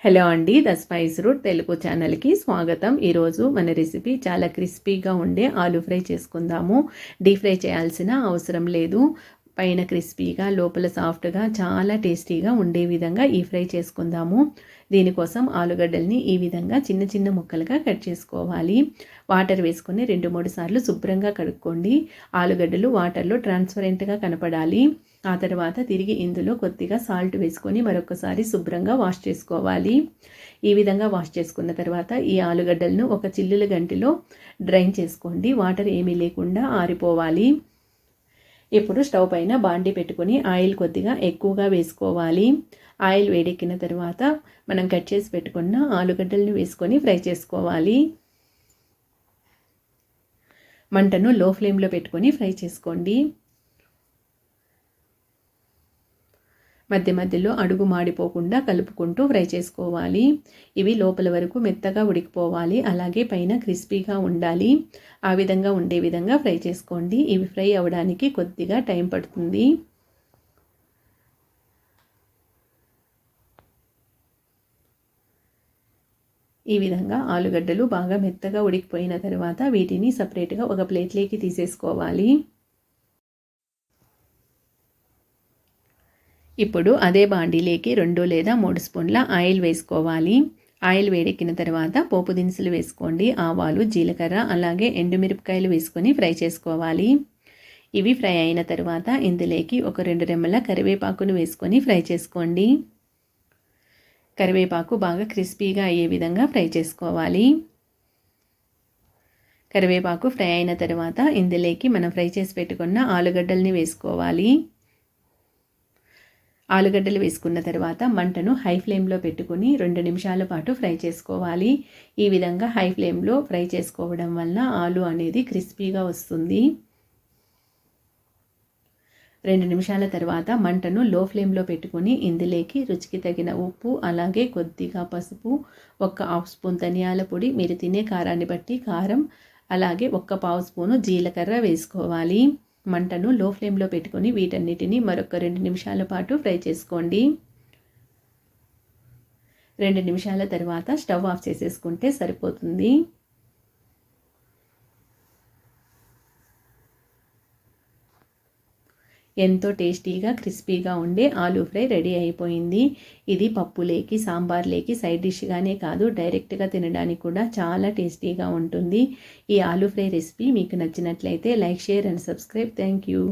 Hello అండి, the spice route Telugu ఛానల్కి స్వాగతం. ఈరోజు మన రెసిపీ చాలా క్రిస్పీగా ఉండే ఆలూ ఫ్రై చేసుకుందాము. డీప్ ఫ్రై చేయాల్సిన అవసరం లేదు. పైన క్రిస్పీగా లోపల సాఫ్ట్గా చాలా టేస్టీగా ఉండే విధంగా ఈ ఫ్రై చేసుకుందాము. దీనికోసం ఆలుగడ్డల్ని ఈ విధంగా చిన్న చిన్న ముక్కలుగా కట్ చేసుకోవాలి. వాటర్ వేసుకొని 2-3 సార్లు శుభ్రంగా కడుక్కోండి. ఆలుగడ్డలు వాటర్లో ట్రాన్స్పరెంట్గా కనపడాలి. ఆ తర్వాత తిరిగి ఇందులో కొద్దిగా సాల్ట్ వేసుకొని మరొకసారి శుభ్రంగా వాష్ చేసుకోవాలి. ఈ విధంగా వాష్ చేసుకున్న తర్వాత ఈ ఆలుగడ్డలను ఒక చిల్లుల గంటిలో డ్రైన్ చేసుకోండి. వాటర్ ఏమీ లేకుండా ఆరిపోవాలి. ఇప్పుడు స్టవ్ పైన బాండి పెట్టుకొని ఆయిల్ కొద్దిగా ఎక్కువగా వేసుకోవాలి. ఆయిల్ వేడెక్కిన తర్వాత మనం కట్ చేసి పెట్టుకున్న ఆలుగడ్డలను వేసుకొని ఫ్రై చేసుకోవాలి. మంటను లో ఫ్లేమ్లో పెట్టుకొని ఫ్రై చేసుకోండి. మధ్య మధ్యలో అడుగు మాడిపోకుండా కలుపుకుంటూ ఫ్రై చేసుకోవాలి. ఇవి లోపల వరకు మెత్తగా ఉడికిపోవాలి, అలాగే పైన క్రిస్పీగా ఉండాలి. ఆ విధంగా ఉండే విధంగా ఫ్రై చేసుకోండి. ఇవి ఫ్రై అవ్వడానికి కొద్దిగా టైం పడుతుంది. ఈ విధంగా ఆలుగడ్డలు బాగా మెత్తగా ఉడికిపోయిన తర్వాత వీటిని సపరేట్గా ఒక ప్లేట్లోకి తీసేసుకోవాలి. ఇప్పుడు అదే బాండీలోకి 2 లేదా 3 స్పూన్ల ఆయిల్ వేసుకోవాలి. ఆయిల్ వేడెక్కిన తర్వాత పోపు దినుసులు వేసుకోండి. ఆవాలు, జీలకర్ర, అలాగే ఎండుమిరపకాయలు వేసుకొని ఫ్రై చేసుకోవాలి. ఇవి ఫ్రై అయిన తర్వాత ఇందులోకి ఒక 2 రెమ్మల కరివేపాకును వేసుకొని ఫ్రై చేసుకోండి. కరివేపాకు బాగా క్రిస్పీగా అయ్యే విధంగా ఫ్రై చేసుకోవాలి. కరివేపాకు ఫ్రై అయిన తర్వాత ఇందులోకి మనం ఫ్రై చేసి పెట్టుకున్న ఆలుగడ్డల్ని వేసుకోవాలి. ఆలుగడ్డలు వేసుకున్న తర్వాత మంటను హై ఫ్లేమ్లో పెట్టుకుని 2 నిమిషాల పాటు ఫ్రై చేసుకోవాలి. ఈ విధంగా హై ఫ్లేమ్లో ఫ్రై చేసుకోవడం వల్ల ఆలు అనేది క్రిస్పీగా వస్తుంది. 2 నిమిషాల తర్వాత మంటను లో ఫ్లేమ్లో పెట్టుకుని ఇందులోకి రుచికి తగిన ఉప్పు, అలాగే కొద్దిగా పసుపు, 1/2 స్పూన్ ధనియాల పొడి, మీరు తినే కారాన్ని బట్టి కారం, అలాగే 1/4 స్పూను జీలకర్ర వేసుకోవాలి. మంటను లో ఫ్లేమ్లో పెట్టుకొని వీటన్నిటిని మరొక 2 నిమిషాల పాటు ఫ్రై చేసుకోండి. 2 నిమిషాల తర్వాత స్టవ్ ఆఫ్ చేసేసుకుంటే సరిపోతుంది. ఎంతో టేస్టీగా క్రిస్పీగా ఉండే ఆలూ ఫ్రై రెడీ అయిపోయింది. ఇది పప్పులేకి, సాంబార్లేకి సైడ్ డిష్గానే కాదు, డైరెక్ట్గా తినడానికి కూడా చాలా టేస్టీగా ఉంటుంది. ఈ ఆలూ ఫ్రై రెసిపీ మీకు నచ్చినట్లయితే like, share and subscribe. Thank you.